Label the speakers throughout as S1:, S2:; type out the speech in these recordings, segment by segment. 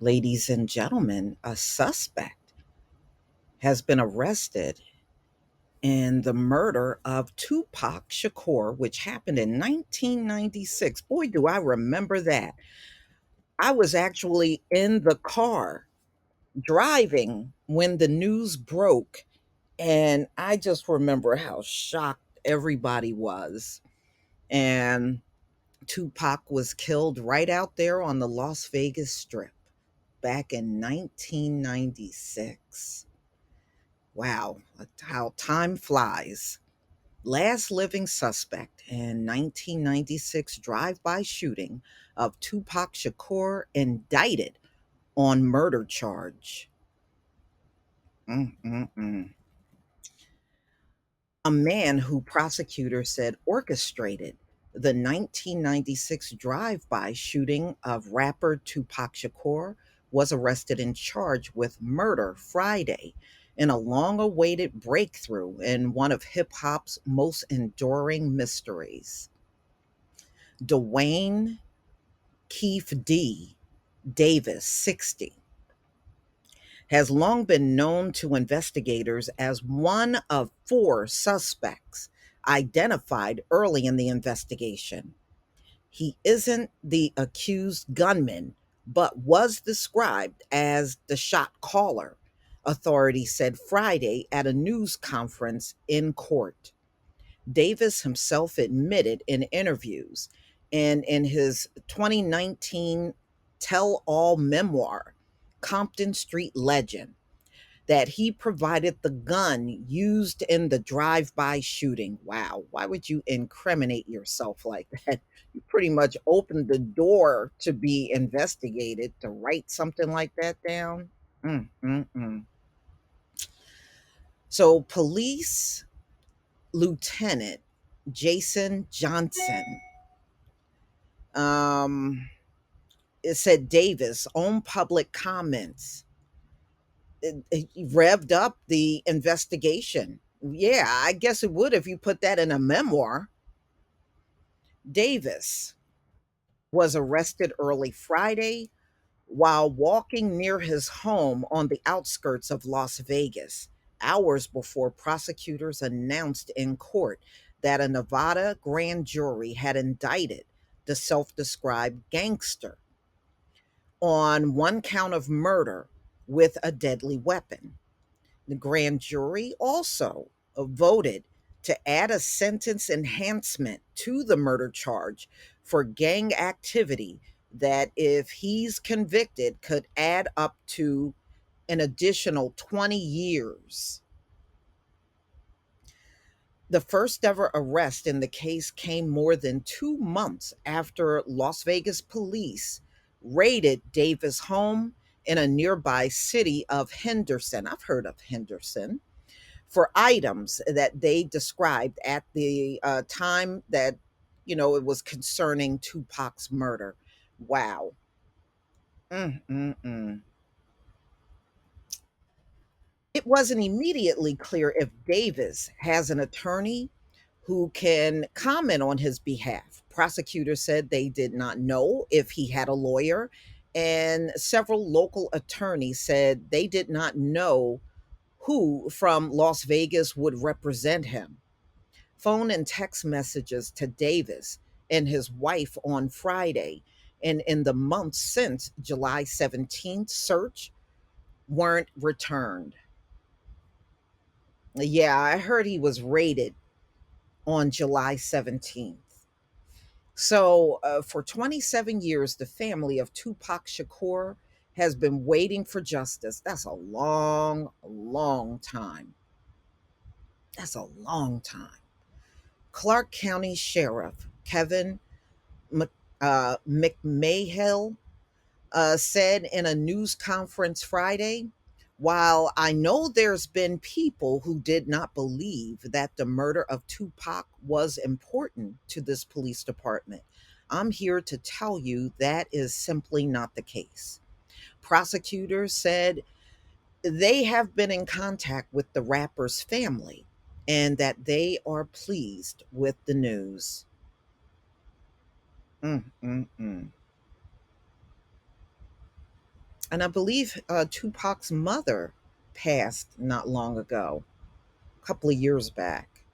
S1: Ladies and gentlemen, a suspect has been arrested in the murder of Tupac Shakur, which happened in 1996. Boy, do I remember that. I was actually in the car driving when the news broke, and I just remember how shocked everybody was. And Tupac was killed right out there on the Las Vegas Strip back in 1996. Wow, how time flies. Last living suspect in 1996 drive-by shooting of Tupac Shakur indicted on murder charge. Mm-mm-mm. A man who prosecutors said orchestrated the 1996 drive-by shooting of rapper Tupac Shakur was arrested and charged with murder Friday in a long-awaited breakthrough in one of hip-hop's most enduring mysteries. Dwayne Keefe D. Davis, 60, has long been known to investigators as one of four suspects identified early in the investigation. He isn't the accused gunman, but was described as the shot caller, authorities said Friday at a news conference in court. Davis himself admitted in interviews and in his 2019 tell all memoir, Compton Street Legend, that he provided the gun used in the drive-by shooting. Wow, why would you incriminate yourself like that? You pretty much opened the door to be investigated to write something like that down. Mm. So, police Lieutenant Jason Johnson, um, it said Davis' own public comments it revved up the investigation. Yeah, I guess it would if you put that in a memoir. Davis was arrested early Friday while walking near his home on the outskirts of Las Vegas, hours before prosecutors announced in court that a Nevada grand jury had indicted the self described gangster on one count of murder with a deadly weapon. The grand jury also voted to add a sentence enhancement to the murder charge for gang activity that, if he's convicted, could add up to an additional 20 years. The first ever arrest in the case came more than 2 months after Las Vegas police raided Davis' home in a nearby city of Henderson. I've heard of Henderson, for items that they described at the time that, it was concerning Tupac's murder. Wow. Mm-mm-mm. It wasn't immediately clear if Davis has an attorney who can comment on his behalf. Prosecutors said they did not know if he had a lawyer, and several local attorneys said they did not know who from Las Vegas would represent him. Phone and text messages to Davis and his wife on Friday and in the months since July 17th search weren't returned. Yeah, I heard he was raided on July 17th. So, for 27 years, the family of Tupac Shakur has been waiting for justice. That's a long, long time. That's a long time. Clark County Sheriff Kevin McMahill said in a news conference Friday, while I know there's been people who did not believe that the murder of Tupac was important to this police department, I'm here to tell you that is simply not the case. Prosecutors said they have been in contact with the rapper's family and that they are pleased with the news. Mm, mm, mm. And I believe Tupac's mother passed not long ago, a couple of years back.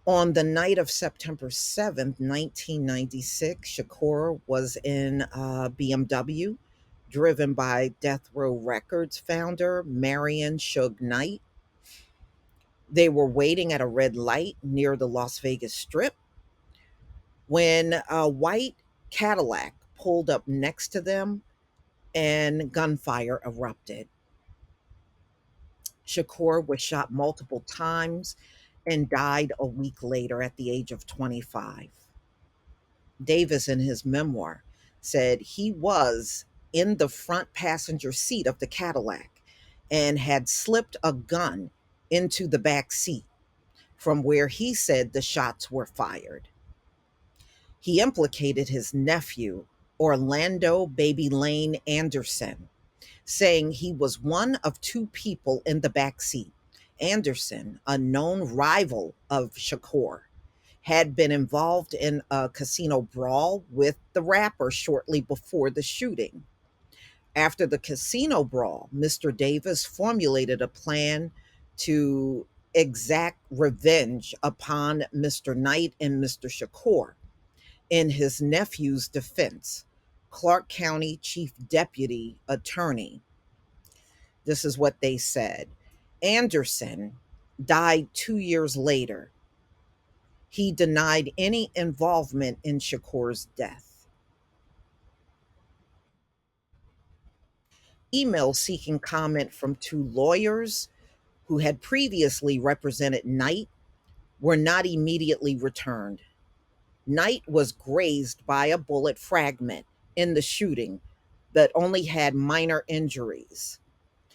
S1: On the night of September 7th, 1996, Shakur was in a BMW driven by Death Row Records founder Marion Suge Knight. They were waiting at a red light near the Las Vegas Strip when a white Cadillac pulled up next to them and gunfire erupted. Shakur was shot multiple times and died a week later at the age of 25. Davis, in his memoir, said he was in the front passenger seat of the Cadillac and had slipped a gun into the back seat from where he said the shots were fired. He implicated his nephew, Orlando Baby Lane Anderson, saying he was one of two people in the back seat. Anderson, a known rival of Shakur, had been involved in a casino brawl with the rapper shortly before the shooting. After the casino brawl, Mr. Davis formulated a plan to exact revenge upon Mr. Knight and Mr. Shakur. In his nephew's defense, Clark County Chief Deputy Attorney, this is what they said: Anderson died 2 years later. He denied any involvement in Shakur's death. Emails seeking comment from two lawyers who had previously represented Knight were not immediately returned. Knight was grazed by a bullet fragment in the shooting, but only had minor injuries.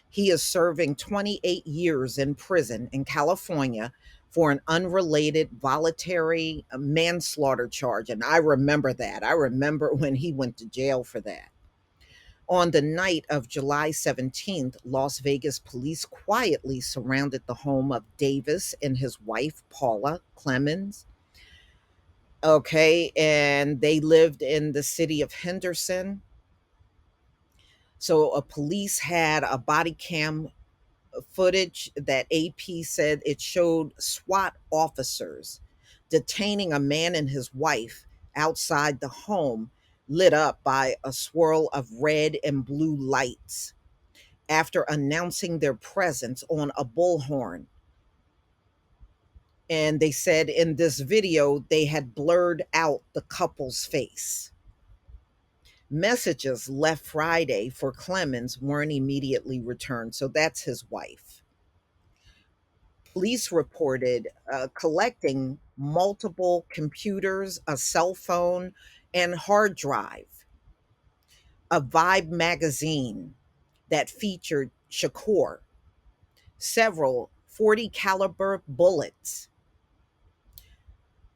S1: He is serving 28 years in prison in California for an unrelated voluntary manslaughter charge. And I remember that. I remember when he went to jail for that. On the night of July 17th, Las Vegas police quietly surrounded the home of Davis and his wife, Paula Clemens. Okay, and they lived in the city of Henderson. So a police had a body cam footage that AP said it showed SWAT officers detaining a man and his wife outside the home, lit up by a swirl of red and blue lights, after announcing their presence on a bullhorn. And they said in this video, they had blurred out the couple's face. Messages left Friday for Clemens weren't immediately returned. So that's his wife. Police reported collecting multiple computers, a cell phone, and hard drive, a Vibe magazine that featured Shakur, several 40 caliber bullets,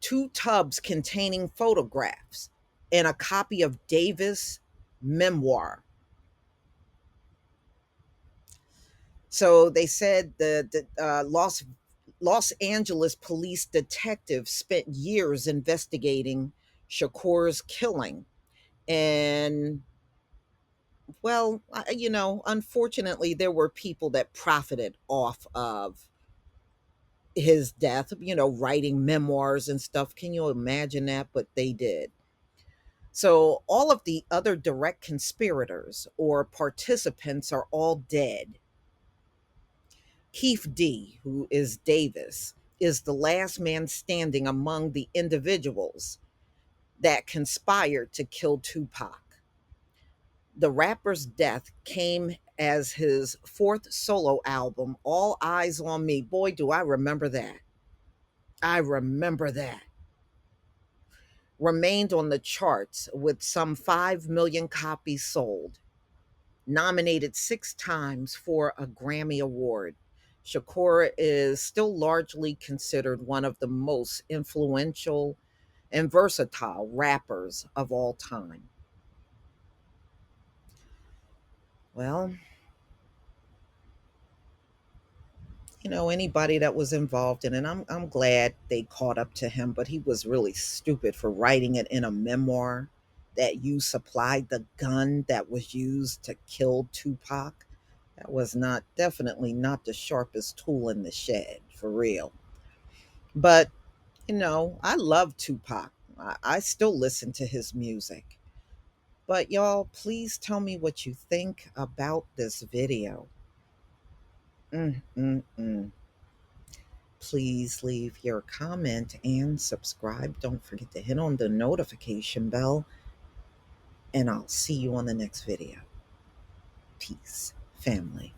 S1: two tubs containing photographs, and a copy of Davis' memoir. So they said the Los Angeles police detectives spent years investigating Shakur's killing. And, well, unfortunately, there were people that profited off of his death, writing memoirs and stuff. Can you imagine that? But they did. So all of the other direct conspirators or participants are all dead. Keith D., who is Davis, is the last man standing among the individuals that conspired to kill Tupac. The rapper's death came as his fourth solo album, All Eyes on Me. Boy, do I remember that. I remember that. Remained on the charts with some 5 million copies sold. Nominated 6 times for a Grammy Award. Shakur is still largely considered one of the most influential and versatile rappers of all time. Well, anybody that was involved in it, I'm glad they caught up to him, but he was really stupid for writing it in a memoir. that you supplied the gun that was used to kill Tupac. That was not, definitely not the sharpest tool in the shed, for real. But, I love Tupac. I still listen to his music. But y'all, please tell me what you think about this video. Mm, mm, mm. Please leave your comment and subscribe. Don't forget to hit on the notification bell, and I'll see you on the next video. Peace, family.